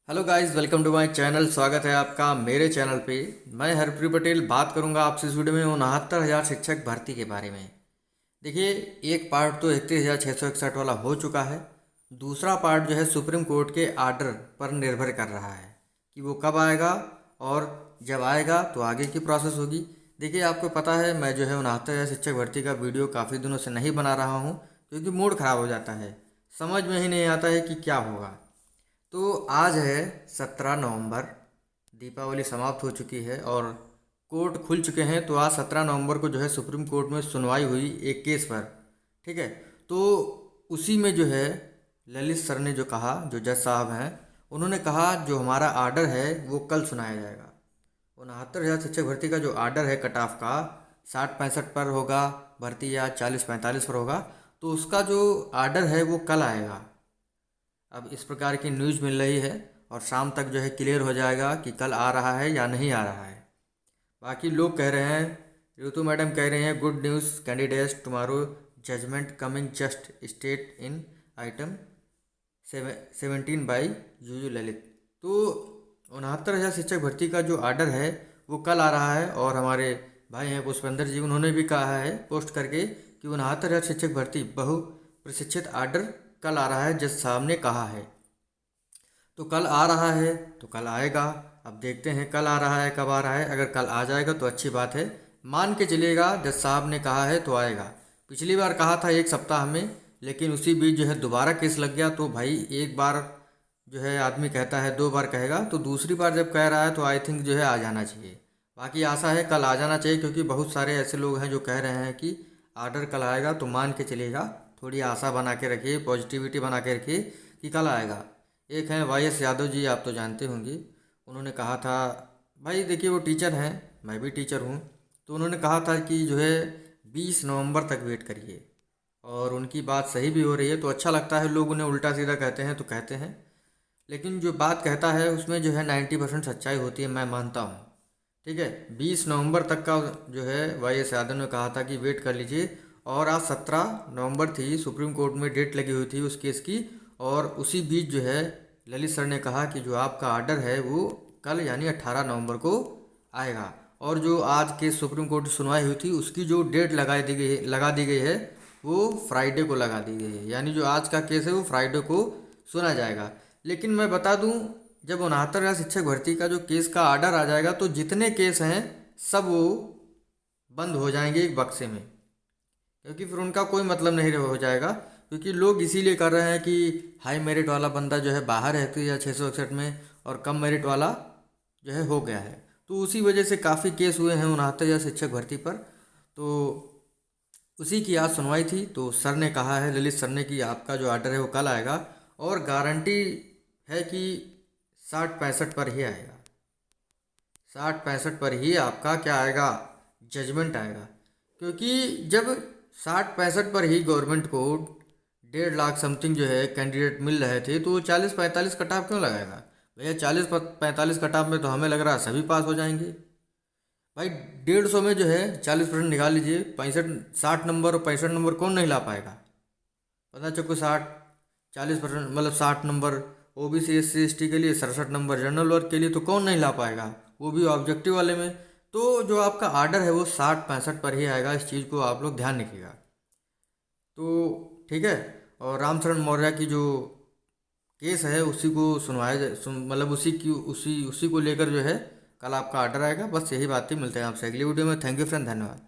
Hello guys, welcome to my channel. स्वागत है आपका मेरे चैनल पे। मैं हरप्रीत पटेल बात करूंगा आपसे इस वीडियो में 69,000 शिक्षक भर्ती के बारे में। देखिए, एक पार्ट तो 31,661 वाला हो चुका है। दूसरा पार्ट जो है सुप्रीम कोर्ट के आर्डर पर निर्भर कर रहा है कि वो कब आएगा, और जब आएगा तो आगे की प्रोसेस होगी। देखिए, आपको पता है मैं जो है 69,000 शिक्षक भर्ती का वीडियो काफ़ी दिनों से नहीं बना रहा हूँ, क्योंकि मूड ख़राब हो जाता है, समझ में ही नहीं आता है कि क्या होगा। तो आज है 17 नवंबर। दीपावली समाप्त हो चुकी है और कोर्ट खुल चुके हैं। तो आज 17 नवंबर को जो है सुप्रीम कोर्ट में सुनवाई हुई एक केस पर। ठीक है। तो उसी में जो है ललित सर ने जो कहा, जो जज साहब हैं, उन्होंने कहा जो हमारा आर्डर है वो कल सुनाया जाएगा। 69,000 शिक्षक भर्ती का जो आर्डर है कट ऑफ का 60-65 पर होगा भर्ती, या 40-45 पर होगा, तो उसका जो आर्डर है वो कल आएगा। अब इस प्रकार की न्यूज़ मिल रही है और शाम तक जो है क्लियर हो जाएगा कि कल आ रहा है या नहीं आ रहा है। बाकी लोग कह रहे हैं, ऋतु मैडम कह रहे हैं, good news candidates tomorrow, judgment coming just state in item 17 by U U Lalit. तो 69,000 शिक्षक भर्ती का जो आर्डर है वो कल आ रहा है। और हमारे भाई हैं पुष्पेंद्र जी, उन्होंने भी कहा है पोस्ट करके कि 69,000 शिक्षक भर्ती बहु प्रशिक्षित आर्डर कल आ रहा है, जज साहब ने कहा है। तो कल आ रहा है तो कल आएगा। अब देखते हैं कल आ रहा है कब आ रहा है। अगर कल आ जाएगा तो अच्छी बात है, मान के चलिएगा जज साहब ने कहा है तो आएगा। पिछली बार कहा था 1 सप्ताह में, लेकिन उसी बीच जो है दोबारा केस लग गया। तो भाई एक बार जो है आदमी कहता है, 2 बार कहेगा, तो दूसरी बार जब कह रहा है तो आई थिंक जो है आ जाना चाहिए। बाकी आशा है कल आ जाना चाहिए, क्योंकि बहुत सारे ऐसे लोग हैं जो कह रहे हैं कि आर्डर कल आएगा। तो मान के चलिएगा, थोड़ी आशा बना के रखिए, पॉजिटिविटी बना के रखिए कि कल आएगा। एक हैं YS यादव जी, आप तो जानते होंगे। उन्होंने कहा था, भाई देखिए वो टीचर हैं, मैं भी टीचर हूँ। तो उन्होंने कहा था कि जो है 20 नवंबर तक वेट करिए, और उनकी बात सही भी हो रही है। तो अच्छा लगता है, लोग उन्हें उल्टा सीधा कहते हैं तो कहते हैं, लेकिन जो बात कहता है उसमें जो है 90% सच्चाई होती है, मैं मानता हूँ। ठीक है। 20 नवंबर तक का जो है YS यादव ने कहा था कि वेट कर लीजिए। और आज 17 नवंबर थी, सुप्रीम कोर्ट में डेट लगी हुई थी उस केस की। और उसी बीच जो है ललित सर ने कहा कि जो आपका आर्डर है वो कल यानी 18 नवंबर को आएगा। और जो आज केस सुप्रीम कोर्ट में सुनवाई हुई थी उसकी जो डेट लगा दी गई है वो फ्राइडे को लगा दी गई है, यानी जो आज का केस है वो फ्राइडे को सुना जाएगा। लेकिन मैं बता दूं, जब 69,000 शिक्षक भर्ती का जो केस का आर्डर आ जाएगा तो जितने केस हैं सब वो बंद हो जाएंगे एक बक्से में, क्योंकि फिर उनका कोई मतलब नहीं हो जाएगा। क्योंकि लोग इसीलिए कर रहे हैं कि हाई मेरिट वाला बंदा जो है बाहर है 661 में, और कम मेरिट वाला जो है हो गया है। तो उसी वजह से काफ़ी केस हुए हैं 69,000 शिक्षक भर्ती पर। तो उसी की आज सुनवाई थी। तो सर ने कहा है, ललित सर ने, कि आपका जो आर्डर है वो कल आएगा, और गारंटी है कि 60-65 पर ही आएगा। 60-65 पर ही आपका क्या आएगा, जजमेंट आएगा। क्योंकि जब 60-65 पर ही गवर्नमेंट को 1.5 लाख समथिंग जो है कैंडिडेट मिल रहे थे, तो वो 40-45 कटाव क्यों लगाएगा? भैया 40-45 कटाव में तो हमें लग रहा है सभी पास हो जाएंगे। भाई 150 में जो है 40% निकाल लीजिए, 60 नंबर और 65 नंबर कौन नहीं ला पाएगा? पता चलो 40% मतलब 60 नंबर OBC SC ST के लिए, 67 नंबर जनरल वर्ग के लिए, तो कौन नहीं ला पाएगा, वो भी ऑब्जेक्टिव वाले में। तो जो आपका आर्डर है वो 60-65 पर ही आएगा, इस चीज़ को आप लोग ध्यान रखिएगा। तो ठीक है। और रामचरण मौर्य की जो केस है उसी को मतलब उसी को लेकर जो है कल आपका आर्डर आएगा। बस यही बात थी। मिलते हैं आपसे अगली वीडियो में। थैंक यू फ्रेंड, धन्यवाद।